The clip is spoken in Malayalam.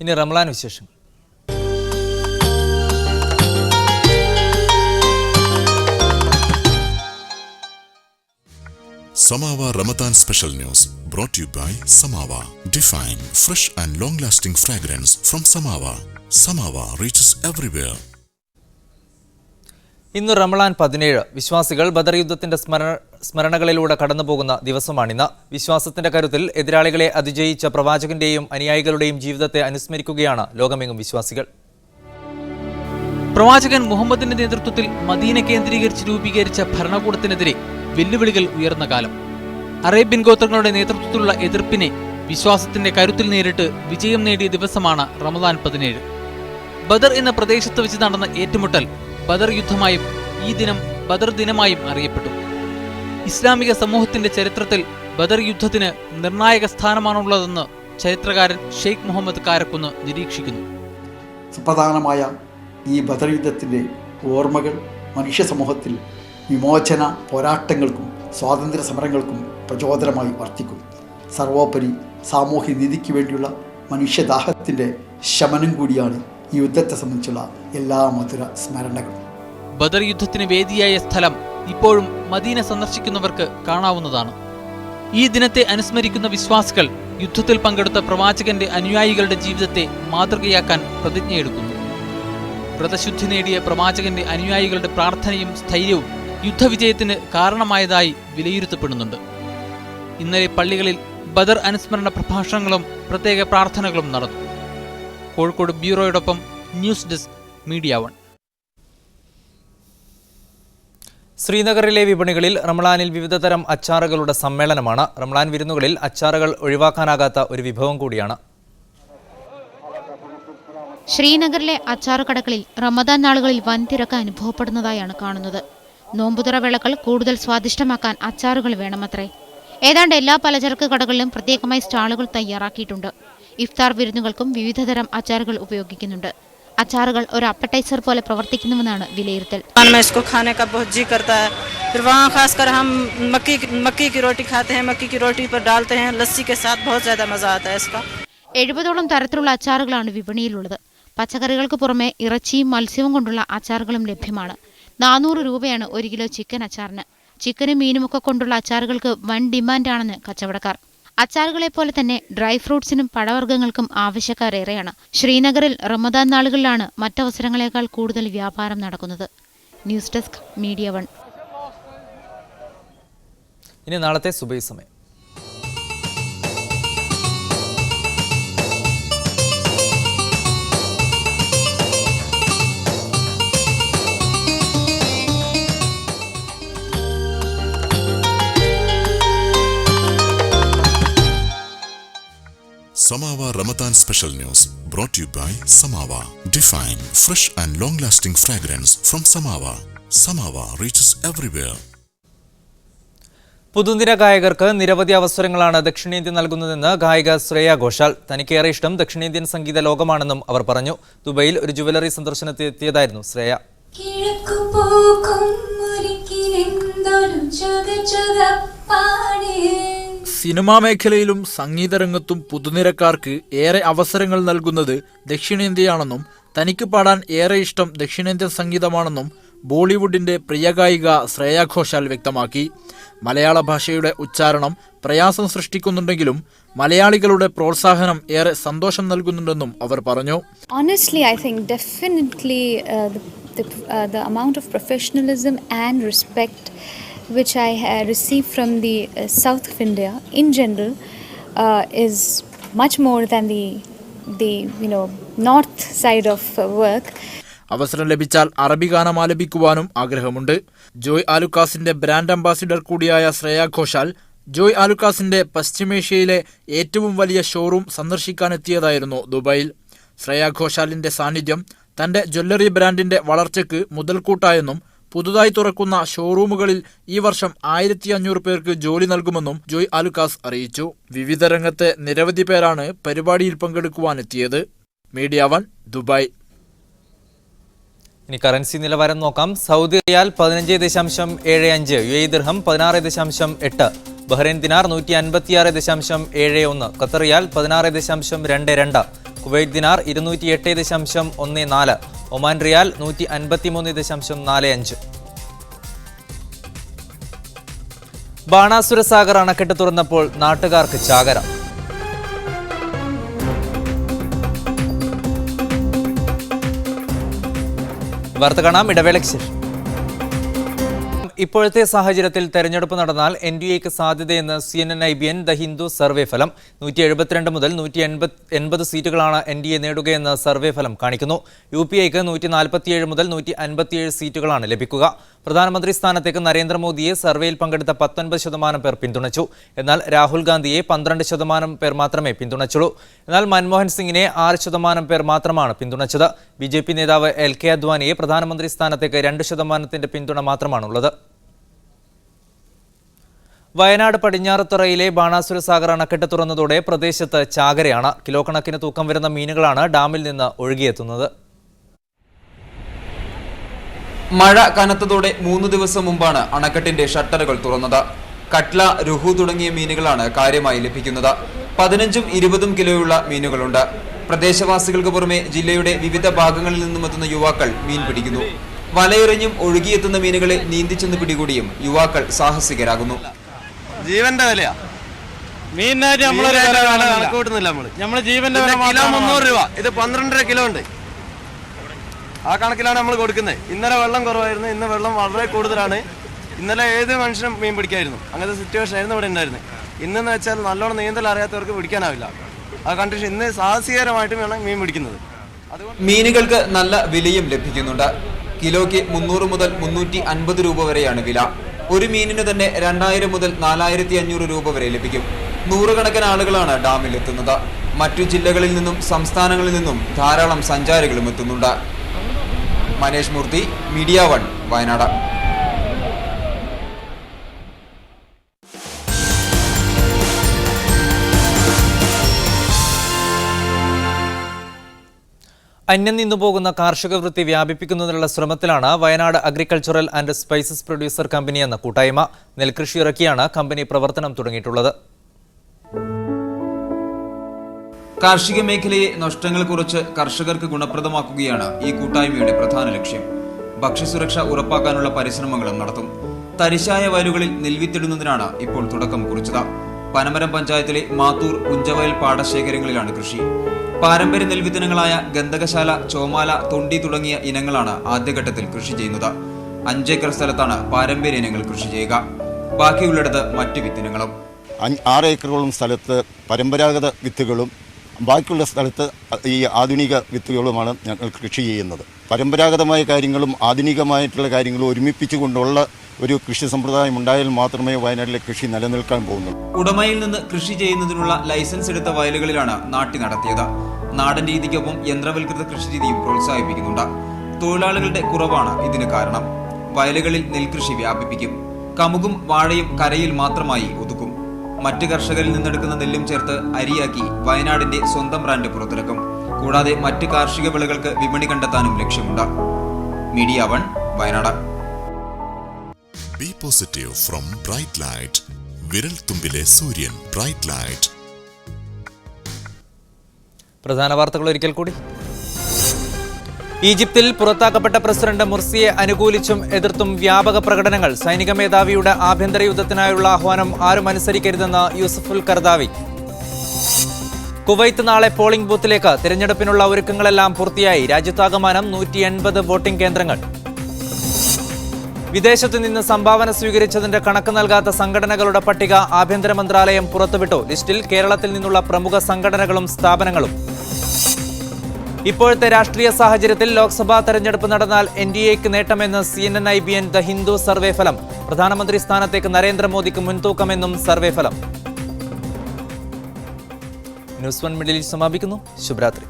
ഇനി റമളാൻ വിശേഷം. Samawa Ramadan Special News brought to you by Samawa. Define fresh and long-lasting fragrance from Samawa. Samawa reaches everywhere. ഇന്ന് റമളാൻ 17. വിശ്വാസികൾ ബദർ യുദ്ധത്തിന്റെ സ്മരണകളിലൂടെ കടന്നുപോകുന്ന ദിവസമാണിന്ന്. വിശ്വാസത്തിന്റെ കരുത്തിൽ എതിരാളികളെ അതിജയിച്ച പ്രവാചകന്റെയും അനുയായികളുടെയും ജീവിതത്തെ അനുസ്മരിക്കുകയാണ് ലോകമെങ്ങും വിശ്വാസികൾ. പ്രവാചകൻ മുഹമ്മദിന്റെ നേതൃത്വത്തിൽ മദീന കേന്ദ്രീകരിച്ച് രൂപീകരിച്ച ഭരണകൂടത്തിനെതിരെ വെല്ലുവിളികൾ ഉയർന്ന കാലം. അറേബ്യൻ ഗോത്രങ്ങളുടെ നേതൃത്വത്തിലുള്ള എതിർപ്പിനെ വിശ്വാസത്തിന്റെ കരുത്തിൽ നേരിട്ട് വിജയം നേടിയ ദിവസമാണ് റമദാൻ 17. ബദർ എന്ന പ്രദേശത്ത് വെച്ച് നടന്ന ഏറ്റുമുട്ടൽ ബദർ യുദ്ധമായും ഈ ദിനം ബദർ ദിനമായും അറിയപ്പെട്ടു. ഇസ്ലാമിക സമൂഹത്തിന്റെ ചരിത്രത്തിൽ ബദർ യുദ്ധത്തിന് നിർണായക സ്ഥാനമാണുള്ളതെന്ന് ചരിത്രകാരൻ ഷെയ്ഖ് മുഹമ്മദ് കാരക്കുന്ന് നിരീക്ഷിക്കുന്നു. സുപ്രധാനമായ ഈ ബദർ യുദ്ധത്തിൻ്റെ ഓർമ്മകൾ മനുഷ്യ സമൂഹത്തിൽ വിമോചന പോരാട്ടങ്ങൾക്കും സ്വാതന്ത്ര്യ സമരങ്ങൾക്കും പ്രചോദനമായി വർത്തിക്കും. സർവോപരി സാമൂഹ്യ നീതിക്ക് വേണ്ടിയുള്ള മനുഷ്യദാഹത്തിൻ്റെ ശമനം കൂടിയാണ് ഈ യുദ്ധത്തെ സംബന്ധിച്ചുള്ള എല്ലാ മധുര സ്മരണകളും. ബദർ യുദ്ധത്തിന് വേദിയായ സ്ഥലം ഇപ്പോഴും മദീന സന്ദർശിക്കുന്നവർക്ക് കാണാവുന്നതാണ്. ഈ ദിനത്തെ അനുസ്മരിക്കുന്ന വിശ്വാസികൾ യുദ്ധത്തിൽ പങ്കെടുത്ത പ്രവാചകന്റെ അനുയായികളുടെ ജീവിതത്തെ മാതൃകയാക്കാൻ പ്രതിജ്ഞയെടുക്കുന്നു. വ്രതശുദ്ധി നേടിയ പ്രവാചകന്റെ അനുയായികളുടെ പ്രാർത്ഥനയും സ്ഥൈര്യവും യുദ്ധവിജയത്തിന് കാരണമായതായി വിലയിരുത്തപ്പെടുന്നുണ്ട്. ഇന്നലെ പള്ളികളിൽ ബദർ അനുസ്മരണ പ്രഭാഷണങ്ങളും പ്രത്യേക പ്രാർത്ഥനകളും നടന്നു. കോഴിക്കോട് ബ്യൂറോയോടൊപ്പം ന്യൂസ് ഡെസ്ക് മീഡിയ 1. ശ്രീനഗറിലെ വിപണികളിൽ റമളാനിൽ വിവിധതരം അച്ചാറുകളുടെ സമ്മേളനമാണ്. റമളാൻ വിരുന്നുകളിൽ അച്ചാറുകൾ ഒഴിവാക്കാനാകാത്ത ഒരു വിഭവം കൂടിയാണ്. ശ്രീനഗറിലെ അച്ചാറുകടകളിൽ റമദാൻ നാളുകളിൽ വൻ തിരക്ക് അനുഭവപ്പെടുന്നതായാണ് കാണുന്നത്. നോമ്പുതുറ വേളകൾ കൂടുതൽ സ്വാദിഷ്ടമാക്കാൻ അച്ചാറുകൾ വേണമത്രേ. ഏതാണ്ട് എല്ലാ പലചരക്ക് കടകളിലും പ്രത്യേകമായി സ്റ്റാളുകൾ തയ്യാറാക്കിയിട്ടുണ്ട്. ഇഫ്താർ വിരുന്നുകൾക്കും വിവിധതരം അച്ചാറുകൾ ഉപയോഗിക്കുന്നുണ്ട്. അച്ചാറുകൾ ഒരു അപ്പറ്റൈസർ പോലെ പ്രവർത്തിക്കുന്നുവെന്നാണ് വിലയിരുത്തൽ. എഴുപതോളം തരത്തിലുള്ള അച്ചാറുകളാണ് വിപണിയിലുള്ളത്. പച്ചക്കറികൾക്ക് പുറമെ ഇറച്ചിയും മത്സ്യവും കൊണ്ടുള്ള അച്ചാറുകളും ലഭ്യമാണ്. 400 രൂപയാണ് 1 കിലോ ചിക്കൻ അച്ചാറിന്. ചിക്കനും മീനുമൊക്കെ കൊണ്ടുള്ള അച്ചാറുകൾക്ക് വൻ ഡിമാൻഡാണെന്ന് കച്ചവടക്കാർ. അച്ചാറുകളെ പോലെ തന്നെ ഡ്രൈ ഫ്രൂട്ട്സിനും പഴവർഗ്ഗങ്ങൾക്കും ആവശ്യക്കാരേറെയാണ്. ശ്രീനഗറിൽ റമദാൻ നാളുകളിലാണ് മറ്റവസരങ്ങളേക്കാൾ കൂടുതൽ വ്യാപാരം നടക്കുന്നത്. News desk media 1. ഇനി നാളത്തെ സുബഹി സമയം. Samawa Ramadan Special News brought to you by Samawa. Define fresh and long-lasting fragrance from Samawa. Samawa reaches everywhere. പുതുനിര ഗായകർക്ക് നിരവധി അവസരങ്ങളാണ് ദക്ഷിണേന്ത്യ നൽകുന്നതെന്ന് ഗായിക ശ്രേയ ഘോഷാൽ. തനിക്കേറെ ഇഷ്ടം ദക്ഷിണേന്ത്യൻ സംഗീത ലോകമാണെന്നും അവർ പറഞ്ഞു. ദുബൈയിൽ ഒരു ജുവലറി സന്ദർശനത്തിനെത്തിയതായിരുന്നു ശ്രേയ. സിനിമാ മേഖലയിലും സംഗീതരംഗത്തും പുതുനിരക്കാർക്ക് ഏറെ അവസരങ്ങൾ നൽകുന്നത് ദക്ഷിണേന്ത്യയാണെന്നും തനിക്ക് പാടാൻ ഏറെ ഇഷ്ടം ദക്ഷിണേന്ത്യൻ സംഗീതമാണെന്നും ബോളിവുഡിന്റെ പ്രിയ ഗായിക ശ്രേയ ഘോഷാൽ വ്യക്തമാക്കി. മലയാള ഭാഷയുടെ ഉച്ചാരണം പ്രയാസം സൃഷ്ടിക്കുന്നുണ്ടെങ്കിലും മലയാളികളുടെ പ്രോത്സാഹനം ഏറെ സന്തോഷം നൽകുന്നുണ്ടെന്നും അവർ പറഞ്ഞു. Honestly, I think definitely the amount of professionalism and respect which I received from the south of India in general is much more than the north side of work. അവസരം ലഭിച്ചാൽ അറബി ഗാനം ആലപിക്കുവാനും ആഗ്രഹമുണ്ട്. ജോയ് ആലുക്കാസിന്റെ ബ്രാൻഡ് അംബാസിഡർ കൂടിയായ ശ്രേയ ഘോഷാൽ ജോയ് ആലുക്കാസിന്റെ പശ്ചിമേഷ്യയിലെ ഏറ്റവും വലിയ ഷോറൂം സന്ദർശിക്കാനെത്തിയതായിരുന്നു ദുബായിൽ. ശ്രേയ ഘോഷാലിന്റെ സാന്നിധ്യം തന്റെ ജ്വല്ലറി ബ്രാൻഡിന്റെ വളർച്ചയ്ക്ക് മുതൽക്കൂട്ടായെന്നും പുതുതായി തുറക്കുന്ന ഷോറൂമുകളിൽ ഈ വർഷം 1500 പേർക്ക് ജോലി നൽകുമെന്നും ജോയ് ആലുക്കാസ് അറിയിച്ചു. വിവിധ രംഗത്തെ നിരവധി പേരാണ് പരിപാടിയിൽ പങ്കെടുക്കുവാനെത്തിയത്. Media 1 Dubai. ഇനി കറൻസി നിലവാരം നോക്കാം. Saudi riyal 15.75, UAE dirham 16.8, Bahrain dinar 156.71, Qatar riyal 16.22, Kuwait dinar 208.14, Oman riyal 153.45. Banasura Sagar അണക്കെട്ട് തുറന്നപ്പോൾ നാട്ടുകാർക്ക് ചാകര. വാർത്ത കാണാം ഇടവേളയ്ക്ക് ശേഷം. ഇപ്പോഴത്തെ സാഹചര്യത്തിൽ തെരഞ്ഞെടുപ്പ് നടന്നാൽ NDAക്ക് സാധ്യതയെന്ന് CNN-IBN ദ ഹിന്ദു സർവേ ഫലം. 172 മുതൽ 180 സീറ്റുകളാണ് NDA നേടുകയെന്ന് സർവേ ഫലം കാണിക്കുന്നു. UPAക്ക് 147 മുതൽ 157 സീറ്റുകളാണ് ലഭിക്കുക. പ്രധാനമന്ത്രി സ്ഥാനത്തേക്ക് നരേന്ദ്രമോദിയെ സർവേയിൽ പങ്കെടുത്ത 19% പേർ പിന്തുണച്ചു. എന്നാൽ രാഹുൽ ഗാന്ധിയെ 12% പേർ മാത്രമേ പിന്തുണച്ചുള്ളൂ. എന്നാൽ മൻമോഹൻ സിംഗിനെ 6% പേർ മാത്രമാണ് പിന്തുണച്ചത്. BJP നേതാവ് LK അദ്വാനിയെ പ്രധാനമന്ത്രി സ്ഥാനത്തേക്ക് 2% പിന്തുണ മാത്രമാണുള്ളത്. വയനാട് പടിഞ്ഞാറത്തറയിലെ ബാണാസുര സാഗർ അണക്കെട്ട് തുറന്നതോടെ പ്രദേശത്ത് ചാകരയാണ്. കിലോ കണക്കിന് തൂക്കം വരുന്ന മീനുകളാണ് ഡാമിൽ നിന്ന് ഒഴുകിയെത്തുന്നത്. മഴ കനത്തതോടെ 3 ദിവസം മുമ്പാണ് അണക്കെട്ടിന്റെ ഷട്ടറുകൾ തുറന്നത്. കട്ല, രുഹു തുടങ്ങിയ മീനുകളാണ് കാര്യമായി ലഭിക്കുന്നത്. 15ഉം 20ഉം കിലോയുള്ള മീനുകളുണ്ട്. പ്രദേശവാസികൾക്ക് പുറമെ ജില്ലയുടെ വിവിധ ഭാഗങ്ങളിൽ നിന്നും എത്തുന്ന യുവാക്കൾ മീൻ പിടിക്കുന്നു. വലയെറിഞ്ഞും ഒഴുകിയെത്തുന്ന മീനുകളെ നീന്തിച്ചെന്ന് പിടികൂടിയും യുവാക്കൾ സാഹസികരാകുന്നു. ജീവന്റെ വിലയാ മീനായിട്ട് നമ്മള് ജീവന്റെ വില കിലോ 300 രൂപ. ഇത് 12.5 കിലോ ഉണ്ട്. ആ കണക്കിലാണ് നമ്മൾ കൊടുക്കുന്നത്. ഇന്നലെ വെള്ളം കുറവായിരുന്നു, ഇന്ന് വെള്ളം വളരെ കൂടുതലാണ്. ഇന്നലെ ഏത് മനുഷ്യനും മീൻ പിടിക്കായിരുന്നു. അങ്ങനത്തെ സിറ്റുവേഷൻ ആയിരുന്നു ഇവിടെ ഉണ്ടായിരുന്നത്. ഇന്നെന്ന് വെച്ചാൽ നല്ലോണം നീന്തൽ അറിയാത്തവർക്ക് പിടിക്കാനാവില്ല. ആ കണ്ടീഷൻ ഇന്ന് സാഹസികരമായിട്ട് വേണം മീൻ പിടിക്കുന്നത്. മീനുകൾക്ക് നല്ല വിലയും ലഭിക്കുന്നുണ്ട്. കിലോയ്ക്ക് 300 മുതൽ 350 രൂപ വരെയാണ് വില. ഒരു മീനിന് തന്നെ 2000 മുതൽ 4500 രൂപ വരെ ലഭിക്കും. നൂറുകണക്കിന് ആളുകളാണ് ഡാമിൽ എത്തുന്നത്. മറ്റു ജില്ലകളിൽ നിന്നും സംസ്ഥാനങ്ങളിൽ നിന്നും ധാരാളം സഞ്ചാരികളും എത്തുന്നുണ്ട്. മനേഷ് മൂർത്തി, മീഡിയ 1, വയനാട്. അന്യം നിന്നുപോകുന്ന കാർഷിക വൃത്തി വ്യാപിപ്പിക്കുന്നതിനുള്ള ശ്രമത്തിലാണ് Wayanad agricultural and spices producer company എന്ന കൂട്ടായ്മ. നെൽകൃഷി ഇറക്കിയാണ് കമ്പനി പ്രവർത്തനം തുടങ്ങിയിട്ടുള്ളത്. കാർഷിക മേഖലയെ നഷ്ടങ്ങൾ കുറച്ച് കർഷകർക്ക് ഗുണപ്രദമാക്കുകയാണ് ഈ കൂട്ടായ്മയുടെ പ്രധാന ലക്ഷ്യം. ഭക്ഷ്യസുരക്ഷ ഉറപ്പാക്കാനുള്ള പരിശ്രമങ്ങളും നടത്തും. തരിശായ വയലുകളിൽ നെൽവിത്തിടുന്നതിനാണ് ഇപ്പോൾ തുടക്കം കുറിച്ചത്. പനമരം പഞ്ചായത്തിലെ മാത്തൂർ, കുഞ്ചവയൽ പാടശേഖരങ്ങളിലാണ് കൃഷി. പാരമ്പര്യ നെൽവിത്തിനങ്ങളായ ഗന്ധകശാല, ചോമാല, തൊണ്ടി തുടങ്ങിയ ഇനങ്ങളാണ് ആദ്യഘട്ടത്തിൽ കൃഷി ചെയ്യുന്നത്. 5 ഏക്കർ സ്ഥലത്താണ് പാരമ്പര്യ ഇനങ്ങൾ കൃഷി ചെയ്യുക. ബാക്കിയുള്ളിടത്ത് മറ്റു വിത്തിനങ്ങളും. 6 ഏക്കറോളം സ്ഥലത്ത് പരമ്പരാഗത വിത്തുകളും ബാക്കിയുള്ള സ്ഥലത്ത് ഈ ആധുനിക വിത്തുകളുമാണ് ഞങ്ങൾ കൃഷി ചെയ്യുന്നത്. പരമ്പരാഗതമായ കാര്യങ്ങളും ആധുനികമായിട്ടുള്ള കാര്യങ്ങളും ഒരുമിപ്പിച്ചുകൊണ്ടുള്ള ഒരു കൃഷി സമ്പ്രദായം ഉണ്ടായാൽ മാത്രമേ വയനാട്ടിലെ കൃഷി നിലനിൽക്കാൻ പോകുന്നുള്ളൂ. ഉടമയിൽ നിന്ന് കൃഷി ചെയ്യുന്നതിനുള്ള ലൈസൻസ് എടുത്ത വയലുകളിലാണ് നാട്ടി നടത്തിയത്. നാടൻ രീതിക്കൊപ്പം യന്ത്രവൽകൃത കൃഷി രീതിയും പ്രോത്സാഹിപ്പിക്കുന്നുണ്ട്. തൊഴിലാളികളുടെ കുറവാണ് ഇതിന് കാരണം. വയലുകളിൽ നെൽകൃഷി വ്യാപിപ്പിക്കും. കമുകും വാഴയും കരയിൽ മാത്രമായി ഒതുക്കും. മറ്റ് കർഷകരിൽ നിന്നെടുക്കുന്ന നെല്ലും ചേർത്ത് അരിയാക്കി വയനാടിന്റെ സ്വന്തം ബ്രാൻഡ് പുറത്തിറക്കും. കൂടാതെ മറ്റ് കാർഷിക വിളകൾക്ക് വിപണി കണ്ടെത്താനും ലക്ഷ്യമുണ്ട്. Media 1, Wayanad. Be positive from Bright Light. വിരൽ തുമ്പിലെ സൂര്യൻ. Bright light. പ്രധാന വാർത്തകൾ ഒരിക്കൽ കൂടി. ഈജിപ്തിൽ പുറത്താക്കപ്പെട്ട പ്രസിഡന്റ് മുർസിയെ അനുകൂലിച്ചും എതിർത്തും വ്യാപക പ്രകടനങ്ങൾ. സൈനിക മേധാവിയുടെ ആഭ്യന്തര യുദ്ധത്തിനായുള്ള ആഹ്വാനം ആരും അനുസരിക്കരുതെന്ന് യൂസഫുൽ കർദാവി. കുവൈത്ത് നാളെ പോളിംഗ് ബൂത്തിലേക്ക്. തിരഞ്ഞെടുപ്പിനുള്ള ഒരുക്കങ്ങളെല്ലാം പൂർത്തിയായി. രാജ്യത്താകമാനം 180 വോട്ടിംഗ് കേന്ദ്രങ്ങൾ. വിദേശത്തു നിന്ന് സംഭാവന സ്വീകരിച്ചതിന്റെ കണക്ക് നൽകാത്ത സംഘടനകളുടെ പട്ടിക ആഭ്യന്തര മന്ത്രാലയം പുറത്തുവിട്ടു. ലിസ്റ്റിൽ കേരളത്തിൽ നിന്നുള്ള പ്രമുഖ സംഘടനകളും സ്ഥാപനങ്ങളും. ഇപ്പോഴത്തെ രാഷ്ട്രീയ സാഹചര്യത്തിൽ ലോക്സഭാ തെരഞ്ഞെടുപ്പ് നടന്നാൽ NDAക്ക് നേട്ടമെന്ന് CNN-IBN ദ ഹിന്ദു സർവേ ഫലം. പ്രധാനമന്ത്രി സ്ഥാനത്തേക്ക് നരേന്ദ്രമോദിക്ക് മുൻതൂക്കമെന്നും സർവേ ഫലം. ന്യൂസ് 1 മിഡിൽ ഈസ്റ്റ് സമാപിക്കുന്നു. ശുഭരാത്രി.